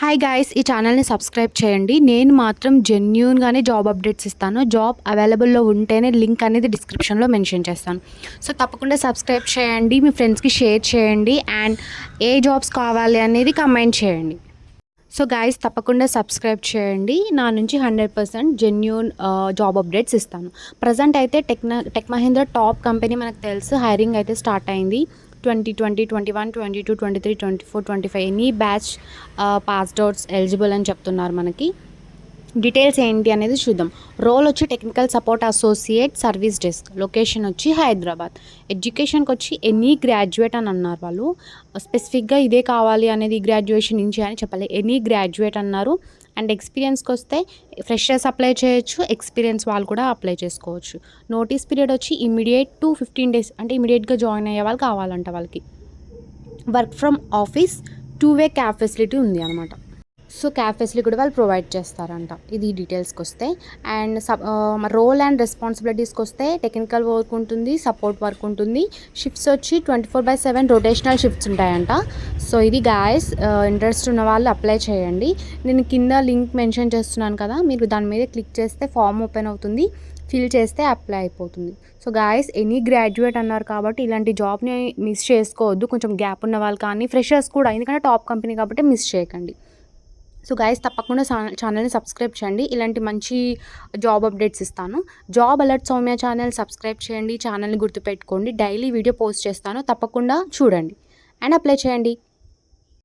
Hi guys, ఈ ఛానల్ని subscribe చేయండి. నేను మాత్రం జెన్యూన్గానే జాబ్ అప్డేట్స్ ఇస్తాను. జాబ్ అవైలబుల్లో ఉంటేనే లింక్ అనేది డిస్క్రిప్షన్లో మెన్షన్ చేస్తాను. సో తప్పకుండా సబ్స్క్రైబ్ చేయండి, మీ ఫ్రెండ్స్కి షేర్ చేయండి అండ్ ఏ జాబ్స్ కావాలి అనేది కమెంట్ చేయండి. సో గైస్, తప్పకుండా సబ్స్క్రైబ్ చేయండి. నా నుంచి 100% జెన్యూన్ జాబ్ అప్డేట్స్ ఇస్తాను. ప్రజెంట్ అయితే టెక్ మహీంద్రా టాప్ కంపెనీ మనకు తెలుసు. హైరింగ్ అయితే స్టార్ట్ అయింది. 2020, 21, 22, 23, 24, 25 any batch passed outs eligible అని చెప్తున్నారు. మనకి డీటెయిల్స్ ఏంటి అనేది చూద్దాం. రోల్ వచ్చి technical support associate service desk, location వచ్చి హైదరాబాద్. ఎడ్యుకేషన్కి వచ్చి ఎనీ గ్రాడ్యుయేట్ అని అన్నారు. వాళ్ళు స్పెసిఫిక్గా ఇదే కావాలి అనేది గ్రాడ్యుయేషన్ నుంచి అని చెప్పాలి. ఎనీ గ్రాడ్యుయేట్ అన్నారు. అండ్ ఎక్స్పీరియన్స్కి వస్తే ఫ్రెషర్స్ అప్లై చేయొచ్చు, ఎక్స్పీరియన్స్ వాళ్ళు కూడా అప్లై చేసుకోవచ్చు. నోటీస్ పీరియడ్ వచ్చి ఇమీడియట్ టు 15 days, అంటే ఇమీడియట్గా జాయిన్ అయ్యే వాళ్ళు కావాలంట వాళ్ళకి. Work from office, 2-way cab facility ఉంది అనమాట. సో క్యాబ్ ఫెసిలిటీ కూడా వాళ్ళు ప్రొవైడ్ చేస్తారంట. ఇది డీటెయిల్స్కి వస్తే. అండ్ రోల్ అండ్ రెస్పాన్సిబిలిటీస్కి వస్తే టెక్నికల్ వర్క్ ఉంటుంది, సపోర్ట్ వర్క్ ఉంటుంది. షిఫ్ట్స్ వచ్చి 24/7 రొటేషనల్ షిఫ్ట్స్ ఉంటాయంట. సో ఇది గాయస్, ఇంట్రెస్ట్ ఉన్న వాళ్ళు అప్లై చేయండి. నేను కింద లింక్ మెన్షన్ చేస్తున్నాను కదా, మీరు దాని మీద క్లిక్ చేస్తే ఫామ్ ఓపెన్ అవుతుంది, ఫిల్ చేస్తే అప్లై అయిపోతుంది. సో గాయస్, ఎనీ గ్రాడ్యుయేట్ అన్నారు కాబట్టి ఇలాంటి జాబ్ని మిస్ చేసుకోవద్దు. కొంచెం గ్యాప్ ఉన్న వాళ్ళు కానీ ఫ్రెషర్స్ కూడా, ఎందుకంటే టాప్ కంపెనీ కాబట్టి మిస్ చేయకండి. సో గైస్, తప్పకుండా ఛానల్ని సబ్స్క్రైబ్ చేయండి. ఇలాంటి మంచి జాబ్ అప్డేట్స్ ఇస్తాను. Job alert Soumya channel subscribe చేయండి. ఛానల్ని గుర్తుపెట్టుకోండి, డైలీ వీడియో పోస్ట్ చేస్తాను. తప్పకుండా చూడండి అండ్ అప్లై చేయండి.